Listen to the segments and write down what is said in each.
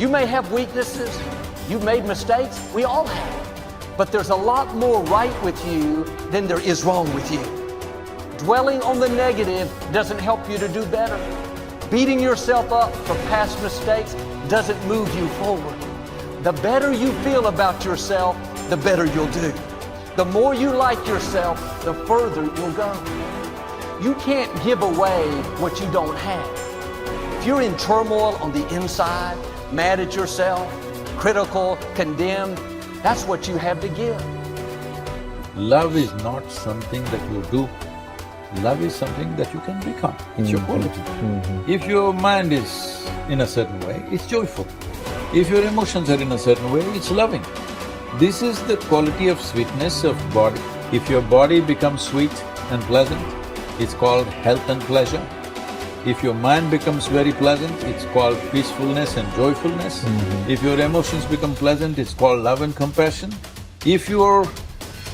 You may have weaknesses. You've made mistakes. We all have. But there's a lot more right with you than there is wrong with you. Dwelling on the negative doesn't help you to do better. Beating yourself up for past mistakes doesn't move you forward. The better you feel about yourself, the better you'll do. The more you like yourself, the further you'll go. You can't give away what you don't have. If you're in turmoil on the inside, mad at yourself, critical, condemned, that's what you have to give. Love is not something that you do. Love is something that you can become. It's your quality. If your mind is in a certain way, it's joyful. If your emotions are in a certain way, it's loving. This is the quality of sweetness of body. If your body becomes sweet and pleasant, it's called health and pleasure. If your mind becomes very pleasant, it's called peacefulness and joyfulness. If your emotions become pleasant, it's called love and compassion. If your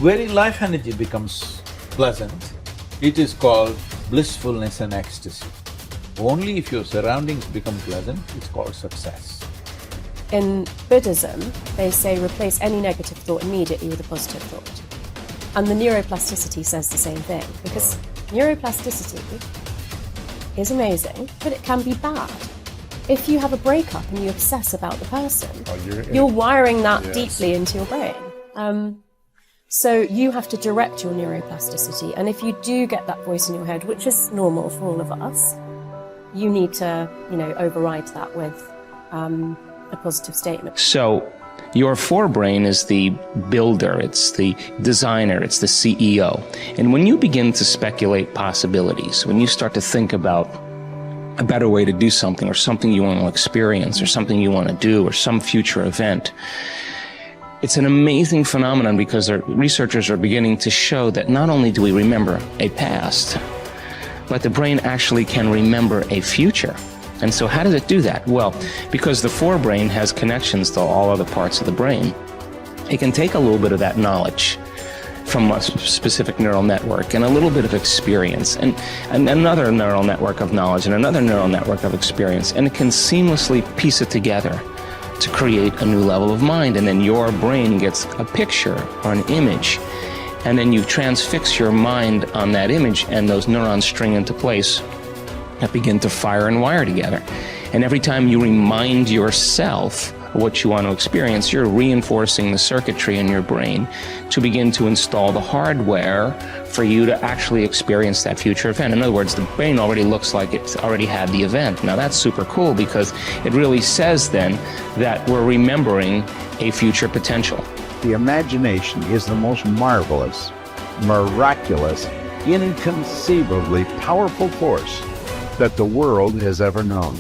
very life energy becomes pleasant, it is called blissfulness and ecstasy. Only if your surroundings become pleasant, it's called success. In Buddhism, they say replace any negative thought immediately with a positive thought. And the neuroplasticity says the same thing, because neuroplasticity is amazing, but it can be bad. If you have a breakup and you obsess about the person, you're wiring that deeply into your brain. So you have to direct your neuroplasticity, and if you do get that voice in your head, which is normal for all of us, you need to, override that with a positive statement. So your forebrain is the builder, it's the designer, it's the CEO. And when you begin to speculate possibilities, when you start to think about a better way to do something, or something you want to experience, or something you want to do, or some future event, it's an amazing phenomenon, because researchers are beginning to show that not only do we remember a past, but the brain actually can remember a future. And so how does it do that? Well, because the forebrain has connections to all other parts of the brain, it can take a little bit of that knowledge from a specific neural network and a little bit of experience and another neural network of knowledge and another neural network of experience, and it can seamlessly piece it together to create a new level of mind. And then your brain gets a picture or an image, and then you transfix your mind on that image, and those neurons string into place that begin to fire and wire together. And every time you remind yourself of what you want to experience, you're reinforcing the circuitry in your brain to begin to install the hardware for you to actually experience that future event. In other words, the brain already looks like it's already had the event. Now that's super cool, because it really says then that we're remembering a future potential. The imagination is the most marvelous, miraculous, inconceivably powerful force that the world has ever known.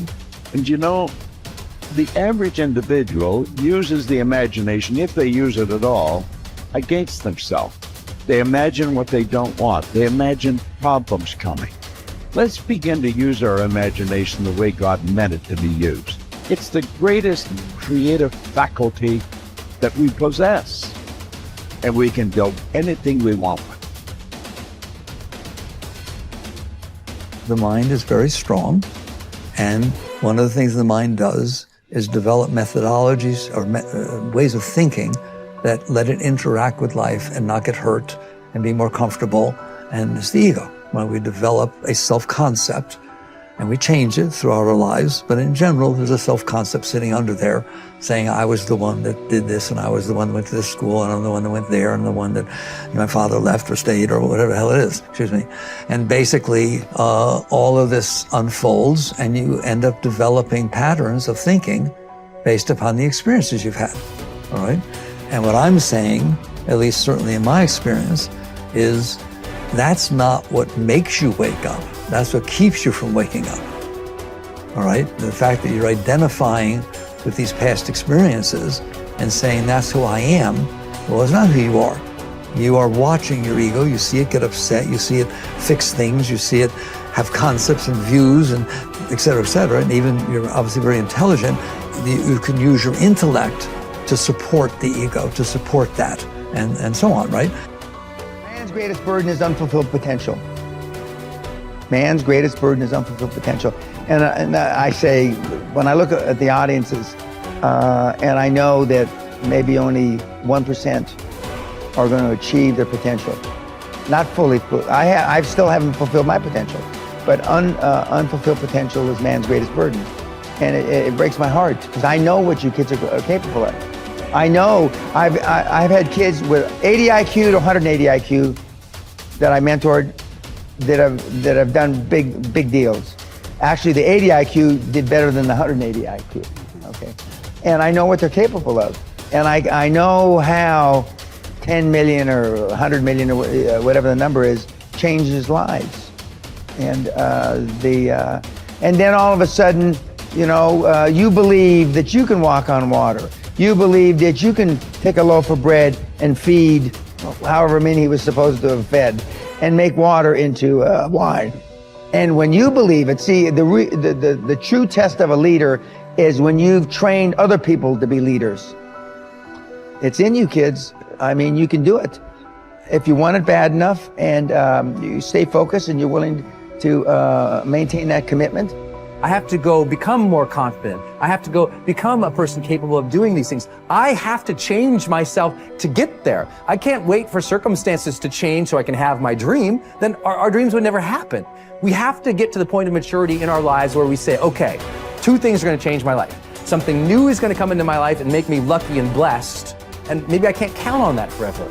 And the average individual uses the imagination, if they use it at all, against themselves. They imagine what they don't want. They imagine problems coming. Let's begin to use our imagination the way God meant it to be used. It's the greatest creative faculty that we possess, and we can build anything we want with. The mind is very strong, and one of the things the mind does is develop methodologies or ways of thinking that let it interact with life and not get hurt and be more comfortable. And it's the ego. When we develop a self-concept, and we change it throughout our lives, but in general, there's a self-concept sitting under there saying, I was the one that did this, and I was the one that went to this school, and I'm the one that went there, and the one that my father left or stayed, or whatever the hell it is, And basically, all of this unfolds, and you end up developing patterns of thinking based upon the experiences you've had, all right? And what I'm saying, at least certainly in my experience, is that's not what makes you wake up. That's what keeps you from waking up, all right? The fact that you're identifying with these past experiences and saying that's who I am, well, it's not who you are. You are watching your ego, you see it get upset, you see it fix things, you see it have concepts and views and et cetera, and even you're obviously very intelligent, you can use your intellect to support the ego, to support that, and so on, right? Man's greatest burden is unfulfilled potential. Man's greatest burden is unfulfilled potential. And I say, when I look at the audiences, And I know that maybe only 1% are going to achieve their potential. Not fully. I still haven't fulfilled my potential, but unfulfilled potential is man's greatest burden. And it breaks my heart because I know what you kids are capable of. I know I've had kids with 80 IQ to 180 IQ that I mentored that have done big deals. Actually, the 80 IQ did better than the 180 IQ. Okay, and I know what they're capable of, and I know how 10 million or 100 million or whatever the number is changes lives, and then all of a sudden, you know, you believe that you can walk on water. You believe that you can take a loaf of bread and feed however many he was supposed to have fed, and make water into wine. And when you believe it, see, the true test of a leader is when you've trained other people to be leaders. It's in you, kids. I mean, you can do it if you want it bad enough, and you stay focused and you're willing to maintain that commitment. I have to go become more confident. I have to go become a person capable of doing these things. I have to change myself to get there. I can't wait for circumstances to change so I can have my dream. Then our dreams would never happen. We have to get to the point of maturity in our lives where we say, okay, 2 things are going to change my life. Something new is going to come into my life and make me lucky and blessed. And maybe I can't count on that forever.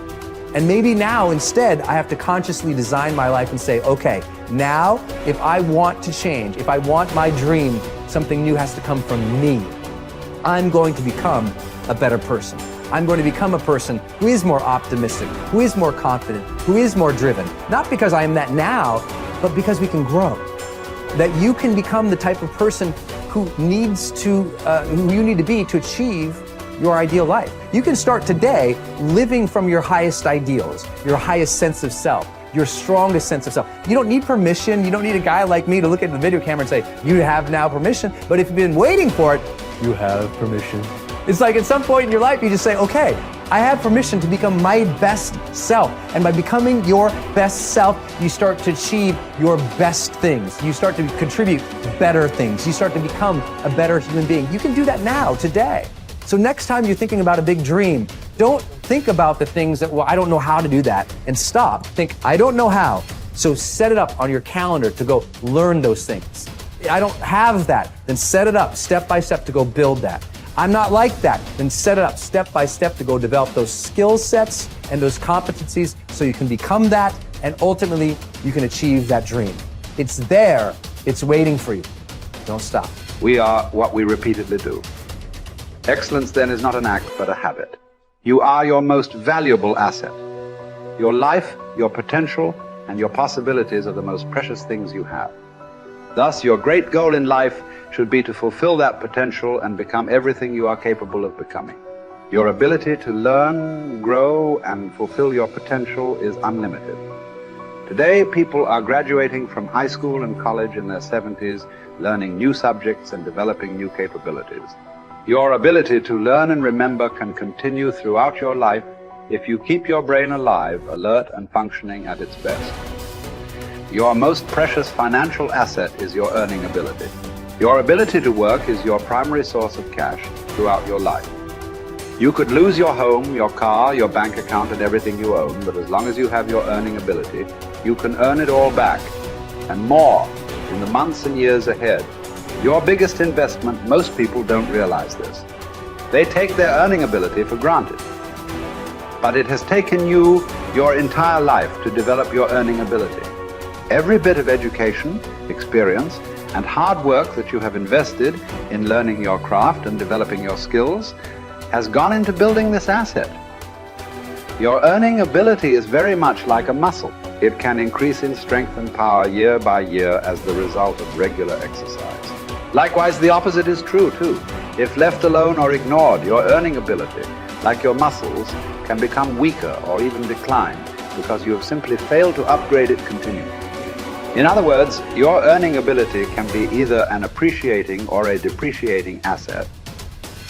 And maybe now instead I have to consciously design my life and say, okay, now if I want to change, if I want my dream, something new has to come from me. I'm going to become a better person. I'm going to become a person who is more optimistic, who is more confident, who is more driven. Not because I am that now, but because we can grow. That you can become the type of person who you need to be to achieve your ideal life. You can start today living from your highest ideals, your highest sense of self, your strongest sense of self. You don't need permission. You don't need a guy like me to look at the video camera and say, you have now permission. But if you've been waiting for it, you have permission. It's like at some point in your life, you just say, okay, I have permission to become my best self. And by becoming your best self, you start to achieve your best things. You start to contribute better things. You start to become a better human being. You can do that now, today. So next time you're thinking about a big dream, don't think about the things that, well, I don't know how to do that, and stop. Think, I don't know how. So set it up on your calendar to go learn those things. I don't have that. Then set it up step by step to go build that. I'm not like that. Then set it up step by step to go develop those skill sets and those competencies so you can become that, and ultimately you can achieve that dream. It's there. It's waiting for you. Don't stop. We are what we repeatedly do. Excellence then is not an act, but a habit. You are your most valuable asset. Your life, your potential, and your possibilities are the most precious things you have. Thus, your great goal in life should be to fulfill that potential and become everything you are capable of becoming. Your ability to learn, grow, and fulfill your potential is unlimited. Today, people are graduating from high school and college in their 70s, learning new subjects and developing new capabilities. Your ability to learn and remember can continue throughout your life if you keep your brain alive, alert, and functioning at its best. Your most precious financial asset is your earning ability. Your ability to work is your primary source of cash throughout your life. You could lose your home, your car, your bank account, and everything you own, but as long as you have your earning ability, you can earn it all back, and more, in the months and years ahead. Your biggest investment, most people don't realize this. They take their earning ability for granted. But it has taken you your entire life to develop your earning ability. Every bit of education, experience, and hard work that you have invested in learning your craft and developing your skills has gone into building this asset. Your earning ability is very much like a muscle. It can increase in strength and power year by year as the result of regular exercise. Likewise, the opposite is true too. If left alone or ignored, your earning ability, like your muscles, can become weaker or even decline because you have simply failed to upgrade it continually. In other words, your earning ability can be either an appreciating or a depreciating asset.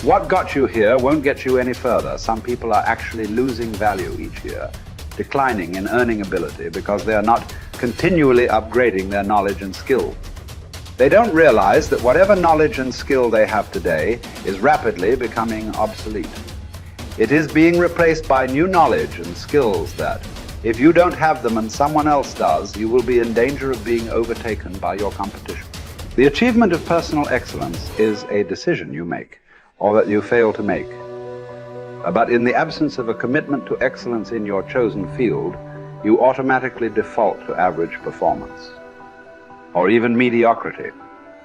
What got you here won't get you any further. Some people are actually losing value each year, declining in earning ability because they are not continually upgrading their knowledge and skill. They don't realize that whatever knowledge and skill they have today is rapidly becoming obsolete. It is being replaced by new knowledge and skills that, if you don't have them and someone else does, you will be in danger of being overtaken by your competition. The achievement of personal excellence is a decision you make, or that you fail to make. But in the absence of a commitment to excellence in your chosen field, you automatically default to average performance, or even mediocrity.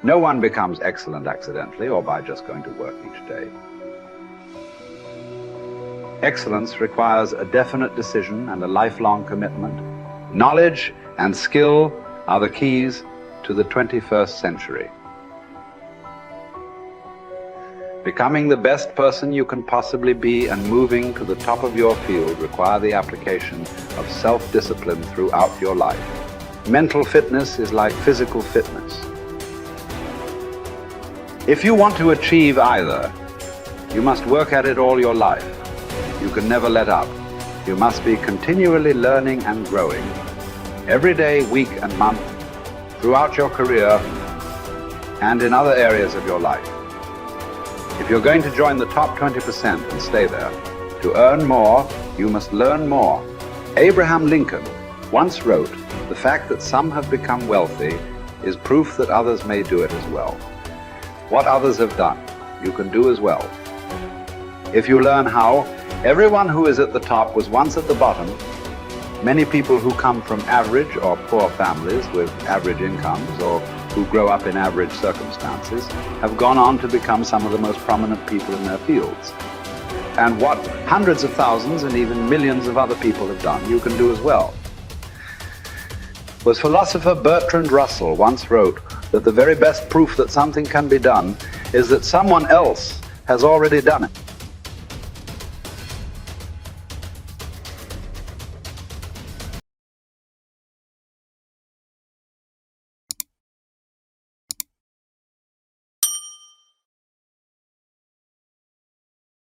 No one becomes excellent accidentally or by just going to work each day. Excellence requires a definite decision and a lifelong commitment. Knowledge and skill are the keys to the 21st century. Becoming the best person you can possibly be and moving to the top of your field require the application of self-discipline throughout your life. Mental fitness is like physical fitness. If you want to achieve either, you must work at it all your life. You can never let up. You must be continually learning and growing, every day, week and month, throughout your career and in other areas of your life. If you're going to join the top 20% and stay there, to earn more, you must learn more. Abraham Lincoln once wrote, "The fact that some have become wealthy is proof that others may do it as well." What others have done, you can do as well. If you learn how, everyone who is at the top was once at the bottom. Many people who come from average or poor families with average incomes or who grow up in average circumstances have gone on to become some of the most prominent people in their fields. And what hundreds of thousands and even millions of other people have done, you can do as well. Was philosopher Bertrand Russell once wrote that the very best proof that something can be done is that someone else has already done it.